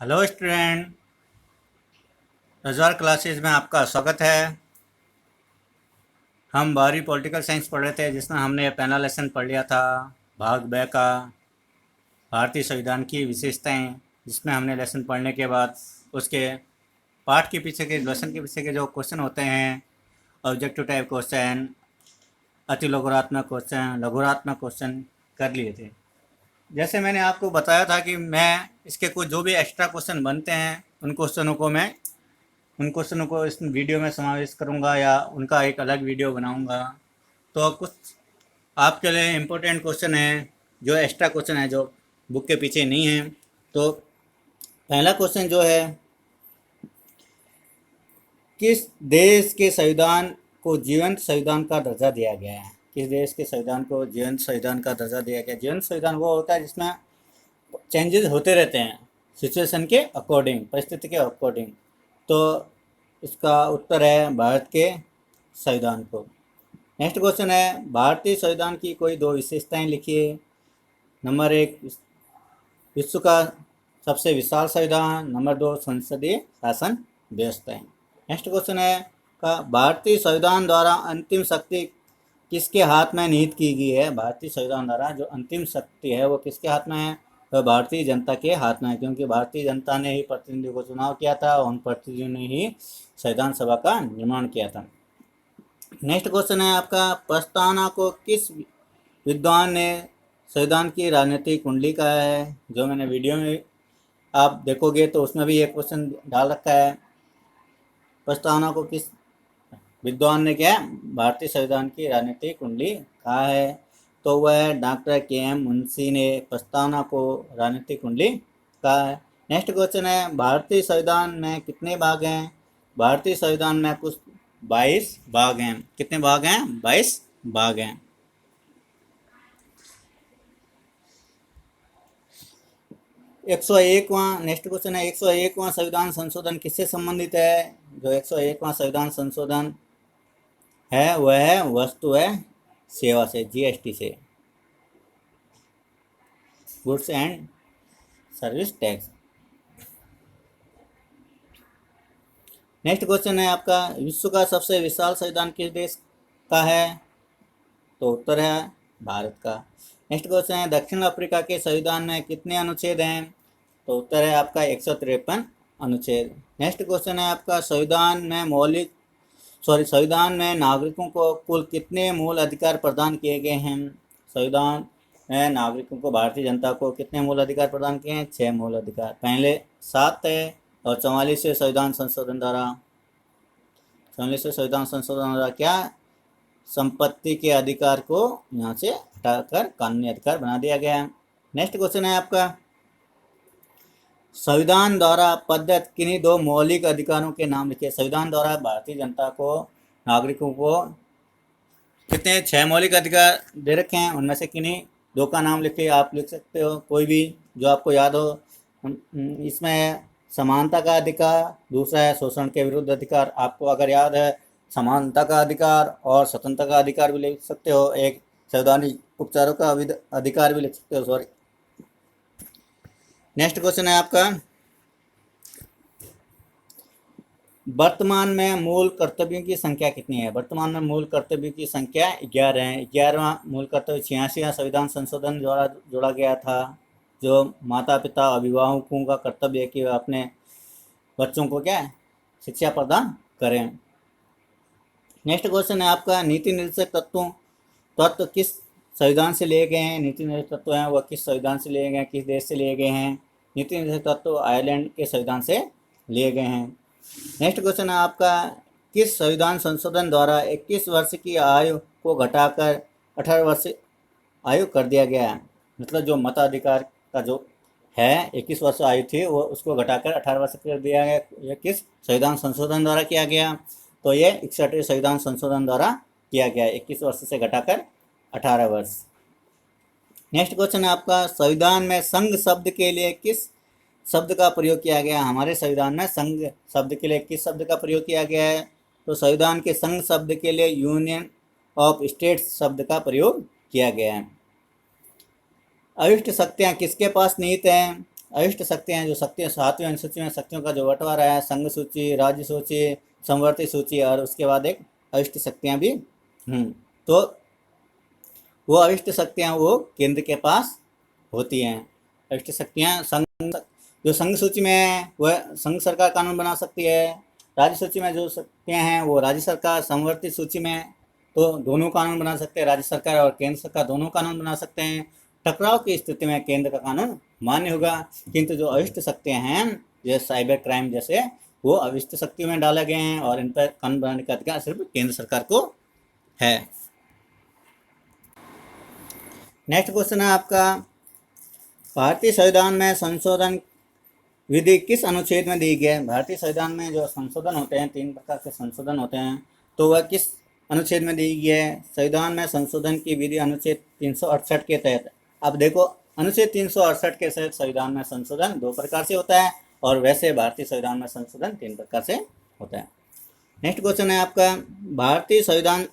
Hello student, Rajwar classes में आपका स्वागत है। हम 12वीं पॉलिटिकल साइंस पढ़ रहे थे जिसमें हमने पहला लेसन पढ़ लिया था भाग ब का भारतीय संविधान की विशेषताएं, जिसमें हमने लेसन पढ़ने के बाद उसके पाठ के पीछे के लेसन के पीछे के जो क्वेश्चन होते हैं, ऑब्जेक्टिव टाइप क्वेश्चन, अति लघुरात्मक क्वेश्चन, लघुरात्मक क्वेश्चन कर लिए थे। जैसे मैंने आपको बताया था कि मैं इसके कुछ जो भी एक्स्ट्रा क्वेश्चन बनते हैं उन क्वेश्चनों को इस वीडियो में समावेश करूंगा या उनका एक अलग वीडियो बनाऊंगा। तो कुछ आपके लिए इम्पोर्टेंट क्वेश्चन है जो एक्स्ट्रा क्वेश्चन है जो बुक के पीछे नहीं है। तो पहला क्वेश्चन जो है, किस देश के संविधान को जीवंत संविधान का दर्जा दिया गया है? किस देश के संविधान को जीवंत संविधान का दर्जा दिया गया? जीवंत संविधान वो होता है जिसमें चेंजेस होते रहते हैं सिचुएशन के अकॉर्डिंग, परिस्थिति के अकॉर्डिंग। तो इसका उत्तर है भारत के संविधान को। नेक्स्ट क्वेश्चन है, भारतीय संविधान की कोई दो विशेषताएं लिखिए। नंबर 1, विश्व का सबसे विशाल संविधान। नंबर 2, संसदीय शासन व्यवस्थाएं। नेक्स्ट क्वेश्चन है का भारतीय संविधान द्वारा अंतिम शक्ति किसके हाथ में निहित की गई है? भारतीय संविधान द्वारा जो अंतिम शक्ति है वो किसके हाथ में है? तो भारतीय जनता के हाथ में है, क्योंकि भारतीय जनता ने ही प्रतिनिधियों को चुनाव किया था और उन प्रतिनिधियों ने ही संविधान सभा का निर्माण किया था। नेक्स्ट क्वेश्चन है आपका, प्रस्तावना को किस विद्वान ने संविधान की राजनीतिक कुंडली कहा है? जो मैंने वीडियो में आप देखोगे तो उसमें भी एक क्वेश्चन डाल रखा है, प्रस्तावना को किस विद्वान ने क्या भारतीय संविधान की राजनीतिक कुंडली कहा है? तो वह डॉक्टर के.एम. मुंशी ने प्रस्तावना को राजनीतिक कुंडली कहा है। नेक्स्ट क्वेश्चन है, भारतीय संविधान में कितने भाग हैं? भारतीय संविधान में कुछ 22 भाग हैं। कितने भाग हैं? 22 भाग हैं। नेक्स्ट क्वेश्चन है, 101वां संविधान संशोधन किससे संबंधित है? जो 101वां संविधान संशोधन है वह वस्तु है सेवा से, जीएसटी से, goods and service tax. Next question है आपका, विश्व का सबसे विशाल संविधान किस देश का है? तो उत्तर है भारत का। नेक्स्ट क्वेश्चन है, दक्षिण अफ्रीका के संविधान में कितने अनुच्छेद हैं? तो उत्तर है आपका 153 अनुच्छेद। नेक्स्ट क्वेश्चन है आपका, संविधान में नागरिकों को कुल कितने मूल अधिकार प्रदान किए गए हैं? संविधान में नागरिकों को, भारतीय जनता को कितने मूल अधिकार प्रदान किए हैं? 6 मूल अधिकार। पहले 7 है और 44वें संविधान संशोधन द्वारा, 44वें संविधान संशोधन द्वारा क्या संपत्ति के अधिकार को यहाँ से हटाकर कानूनी अधिकार बना दिया गया। नेक्स्ट क्वेश्चन है आपका, संविधान द्वारा प्रदत्त किन्हीं दो मौलिक अधिकारों के नाम लिखिए। संविधान द्वारा भारतीय जनता को, नागरिकों को कितने 6 मौलिक अधिकार दे रखे हैं, उनमें से किन्हीं दो का नाम लिखिए। आप लिख सकते हो कोई भी जो आपको याद हो। इसमें समानता का अधिकार, दूसरा है शोषण के विरुद्ध अधिकार। आपको अगर याद है समानता का अधिकार और स्वतंत्रता का अधिकार भी लिख सकते हो। एक संवैधानिक उपचारों का अधिकार भी लिख सकते हो, सॉरी। नेक्स्ट क्वेश्चन है आपका, वर्तमान में मूल कर्तव्यों की संख्या कितनी है? वर्तमान में मूल कर्तव्यों की संख्या 11 है। 11वां मूल कर्तव्य 86वां संविधान संशोधन द्वारा जोड़ा गया था, जो माता पिता अभिभावकों का कर्तव्य है कि वे अपने बच्चों को क्या शिक्षा प्रदान करें। नेक्स्ट क्वेश्चन है आपका, नीति निर्देशक तत्व किस संविधान से लिए गए हैं? नीति निर्देशक तत्व हैं वह किस संविधान से लिए गए हैं, किस देश से लिए गए हैं? नीति निर्देशक तत्व आयरलैंड के संविधान से लिए गए हैं। नेक्स्ट क्वेश्चन है आपका, किस संविधान संशोधन द्वारा 21 वर्ष की आयु को घटाकर 18 वर्ष आयु कर दिया गया है? मतलब जो मताधिकार का जो है 21 वर्ष आयु थी वो उसको घटाकर 18 वर्ष कर दिया गया। यह किस संविधान संशोधन द्वारा किया गया? तो ये 61वें संविधान संशोधन द्वारा किया गया, 21 वर्ष से घटाकर 18 वर्ष। नेक्स्ट क्वेश्चन है आपका, संविधान में संघ शब्द के लिए किस शब्द का प्रयोग किया गया? हमारे संविधान में संघ शब्द के लिए किस शब्द का प्रयोग किया गया है? तो संविधान के संघ शब्द के लिए यूनियन ऑफ स्टेट्स शब्द का प्रयोग किया गया है। अविष्ट शक्तियाँ किसके पास निहित हैं? अविष्ट शक्तियाँ, जो शक्तियाँ 7वीं अनुसूची में शक्तियों का जो बंटवारा है, संघ सूची, राज्य सूची, समवर्ती सूची और उसके बाद एक अविष्ट शक्तियाँ भी। तो वो अविष्ट शक्तियाँ वो केंद्र के पास होती हैं। अविष्ट शक्तियाँ जो संघ सूची में है वह संघ सरकार कानून बना सकती है। राज्य सूची में जो शक्तियाँ हैं वो राज्य सरकार, समवर्ती सूची में तो दोनों कानून बना सकते हैं, राज्य सरकार और केंद्र सरकार दोनों कानून बना सकते हैं। टकराव की स्थिति में केंद्र का कानून मान्य होगा, किंतु जो अविष्ट शक्तियाँ हैं जैसे साइबर क्राइम जैसे वो अविष्ट शक्तियों में डाले गए हैं और इन पर कानून बनाने का अधिकार सिर्फ केंद्र सरकार को है। नेक्स्ट क्वेश्चन है आपका, भारतीय संविधान में संशोधन विधि किस अनुच्छेद में दी गई है? भारतीय संविधान में जो संशोधन होते हैं, 3 प्रकार के संशोधन होते हैं, तो वह किस अनुच्छेद में दी गई है? संविधान में संशोधन की विधि अनुच्छेद 368 के तहत। अब देखो, अनुच्छेद 368 के तहत संविधान में संशोधन 2 प्रकार से होता है और वैसे भारतीय संविधान में संशोधन 3 प्रकार से होता है। नेक्स्ट क्वेश्चन है आपका, भारतीय संविधान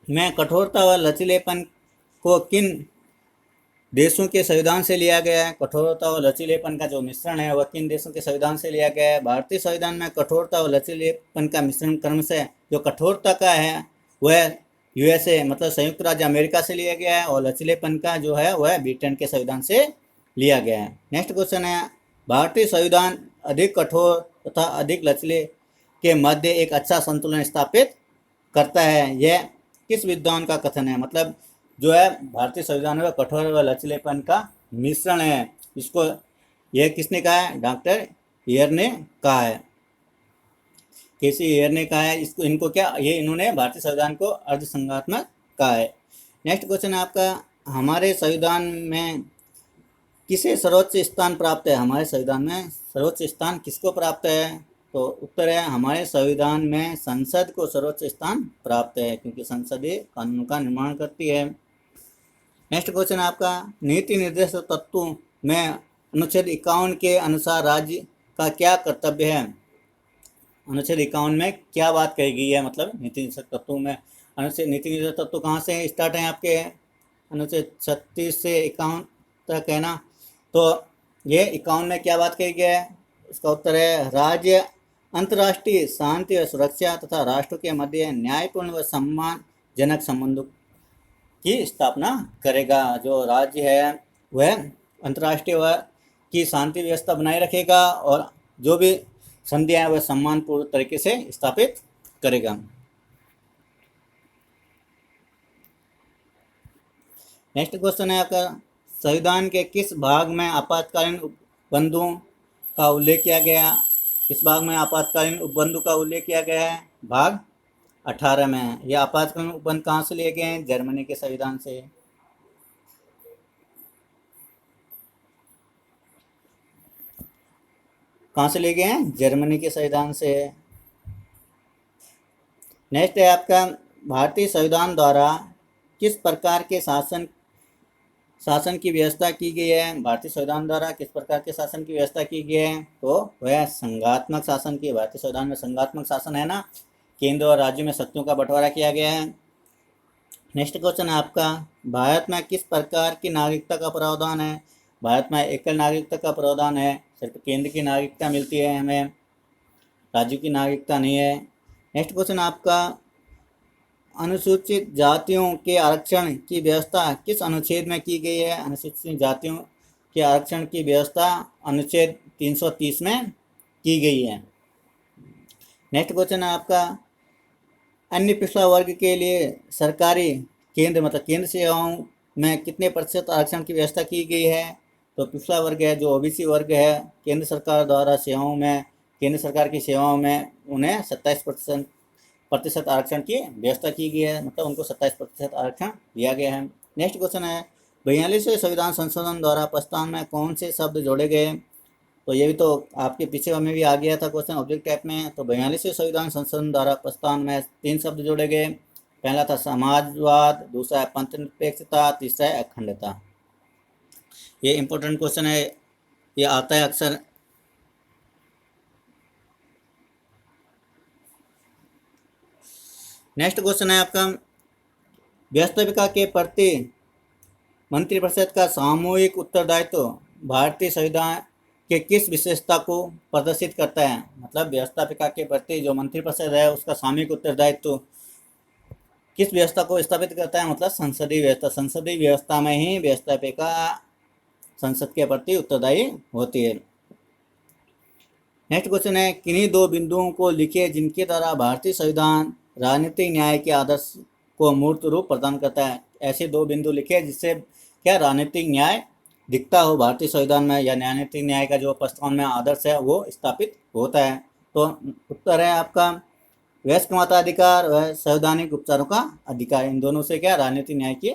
में कठोरता व लचीलेपन को किन देशों के संविधान से लिया गया है? कठोरता और लचीलेपन का जो मिश्रण है वह किन देशों के संविधान से लिया गया है? भारतीय संविधान में कठोरता और लचीलेपन का मिश्रण क्रम से जो कठोरता का है वह यूएसए मतलब संयुक्त राज्य अमेरिका से लिया गया है और लचीलेपन का जो है वह ब्रिटेन के संविधान से लिया गया है। नेक्स्ट क्वेश्चन है, भारतीय संविधान अधिक कठोर तथा अधिक लचीले के मध्य एक अच्छा संतुलन स्थापित करता है, यह किस विद्वान का कथन है? मतलब जो है भारतीय संविधान में कठोर व लचीलेपन का मिश्रण है, इसको यह किसने कहा है? डॉक्टर एयर ने कहा है, केसी एयर ने कहा है। इसको इनको क्या ये इन्होंने भारतीय संविधान को अर्धसंघात्मक कहा है। नेक्स्ट क्वेश्चन है आपका, हमारे संविधान में किसे सर्वोच्च स्थान प्राप्त है? हमारे संविधान में सर्वोच्च स्थान किसको प्राप्त है? तो उत्तर है, हमारे संविधान में संसद को सर्वोच्च स्थान प्राप्त है, क्योंकि संसद ही कानून का निर्माण करती है। नेक्स्ट क्वेश्चन है आपका, नीति निर्देश तत्वों में अनुच्छेद 51 के अनुसार राज्य का क्या कर्तव्य है? अनुच्छेद 51 में क्या बात कही गई है? मतलब नीति निर्देश तत्वों में अनुच्छेद नीति निर्देश तत्व कहाँ से स्टार्ट है आपके? अनुच्छेद 36 से 51 तक है ना। तो ये 51 में क्या बात कही गई है? इसका उत्तर है, राज्य अंतर्राष्ट्रीय शांति और सुरक्षा तथा राष्ट्रों के मध्य न्यायपूर्ण व सम्मानजनक संबंधों की स्थापना करेगा। जो राज्य है वह अंतर्राष्ट्रीय व की शांति व्यवस्था बनाए रखेगा और जो भी संधियां वह सम्मानपूर्ण तरीके से स्थापित करेगा। नेक्स्ट क्वेश्चन है आपका, संविधान के किस भाग में आपातकालीन उपबंधों का उल्लेख किया गया? किस भाग में आपातकालीन उपबंधों का उल्लेख किया गया है? भाग 18 में। यह आपातकालीन उपबंध कहाँ से लिए गए हैं? जर्मनी के संविधान से। कहाँ से लिए गए हैं? जर्मनी के संविधान से। नेक्स्ट है आपका, भारतीय संविधान द्वारा किस प्रकार के शासन की व्यवस्था की गई है? भारतीय संविधान द्वारा किस प्रकार के शासन की व्यवस्था की गई है? तो वह संघात्मक शासन की। भारतीय संविधान में संघात्मक शासन है ना, केंद्र और राज्य में शक्तियों का बंटवारा किया गया है। नेक्स्ट क्वेश्चन है आपका, भारत में किस प्रकार की नागरिकता का प्रावधान है? भारत में एकल नागरिकता का प्रावधान है, सिर्फ केंद्र की नागरिकता मिलती है हमें, राज्यों की नागरिकता नहीं है। नेक्स्ट क्वेश्चन आपका, अनुसूचित जातियों के आरक्षण की व्यवस्था किस अनुच्छेद में की गई है? अनुसूचित जातियों के आरक्षण की व्यवस्था अनुच्छेद 330 में की गई है। नेक्स्ट क्वेश्चन है आपका, अन्य पिछड़ा वर्ग के लिए सरकारी केंद्र मतलब केंद्र सेवाओं में कितने प्रतिशत आरक्षण की व्यवस्था की गई है? तो पिछड़ा वर्ग है जो ओबीसी वर्ग है, केंद्र सरकार द्वारा सेवाओं में, केंद्र सरकार की सेवाओं में उन्हें 27% आरक्षण की व्यवस्था की गई है, मतलब उनको 27% आरक्षण दिया गया है। नेक्स्ट क्वेश्चन है, 42वें संविधान संशोधन द्वारा प्रस्ताव में कौन से शब्द जोड़े गए? तो ये भी तो आपके पीछे में भी आ गया था क्वेश्चन ऑब्जेक्ट टाइप में। तो 42वें संविधान संशोधन द्वारा प्रस्ताव में 3 शब्द जोड़े गए। पहला था समाजवाद, दूसरा है पंथनिरपेक्षता, तीसरा है अखंडता। ये इंपॉर्टेंट क्वेश्चन है, ये आता है अक्सर। नेक्स्ट क्वेश्चन है आपका, वास्तविकता के प्रति मंत्रिपरिषद का सामूहिक उत्तरदायित्व भारतीय संविधान के किस विशेषता को प्रदर्शित करता है? मतलब व्यवस्थापिका के प्रति जो मंत्रिपरिषद है उसका सामूहिक उत्तरदायित्व किस व्यवस्था को स्थापित करता है? मतलब संसदीय व्यवस्था। संसदीय व्यवस्था में ही व्यवस्थापिका संसद के प्रति उत्तरदायी होती है। नेक्स्ट क्वेश्चन है, किन्हीं दो बिंदुओं को लिखिए जिनके द्वारा भारतीय संविधान राजनीतिक न्याय के आदर्श को मूर्त रूप प्रदान करता है। ऐसे दो बिंदु लिखिए जिससे क्या राजनीतिक न्याय दिखता हो भारतीय संविधान में, या राजनीतिक न्याय का जो प्रस्तावना में आदर्श है वो स्थापित होता है। तो उत्तर है आपका वयस्क मताधिकार व संवैधानिक उपचारों का अधिकार। इन दोनों से क्या राजनीतिक न्याय की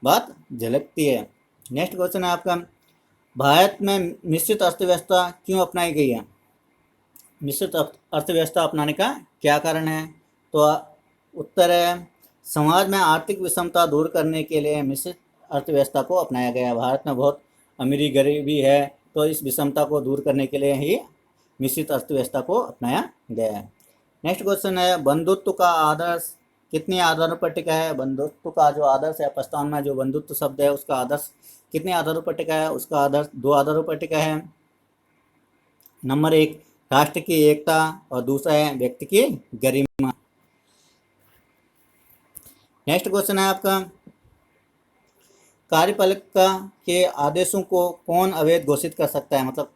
बात झलकती है। नेक्स्ट क्वेश्चन है आपका, भारत में मिश्रित अर्थव्यवस्था क्यों अपनाई गई है? मिश्रित अर्थव्यवस्था अपनाने का क्या कारण है? तो उत्तर है समाज में आर्थिक विषमता दूर करने के लिए मिश्रित अर्थव्यवस्था को अपनाया गया है। भारत में बहुत अमीरी गरीबी है, तो इस विषमता को दूर करने के लिए ही मिश्रित अर्थव्यवस्था को अपनाया गया है। नेक्स्ट क्वेश्चन है, बंधुत्व का आदर्श कितने आधारों पर टिका है? बंधुत्व का जो आदर्श है, प्रस्तावना में जो बंधुत्व शब्द है उसका आदर्श कितने आधारों पर टिका है? उसका आदर्श 2 आधारों पर टिका है। नंबर 1 राष्ट्र की एकता और दूसरा है व्यक्ति की गरिमा। नेक्स्ट क्वेश्चन है आपका, कार्यपालिका के आदेशों को कौन अवैध घोषित कर सकता है? मतलब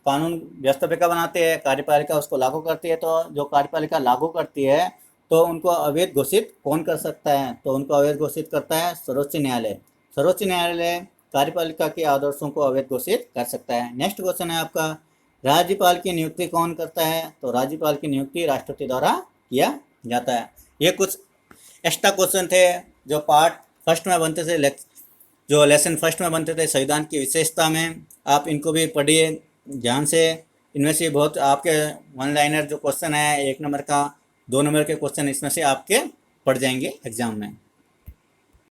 कानून व्यवस्थापिका बनाते हैं, कार्यपालिका उसको लागू करती है, तो जो कार्यपालिका लागू करती है तो उनको अवैध घोषित कौन कर सकता है? तो उनको अवैध घोषित करता है सर्वोच्च न्यायालय। सर्वोच्च न्यायालय कार्यपालिका के आदर्शों को अवैध घोषित कर सकता है। नेक्स्ट क्वेश्चन है आपका, राज्यपाल की नियुक्ति कौन करता है? तो राज्यपाल की नियुक्ति राष्ट्रपति द्वारा किया जाता है। ये कुछ एक्स्ट्रा क्वेश्चन थे जो पार्ट फर्स्ट में बनते थे, जो लेसन फर्स्ट में बनते थे संविधान की विशेषता में। आप इनको भी पढ़िए ध्यान से। इनमें से बहुत आपके 1 लाइनर जो क्वेश्चन है, 1 नंबर का 2 नंबर के क्वेश्चन इसमें से आपके पढ़ जाएंगे एग्जाम में।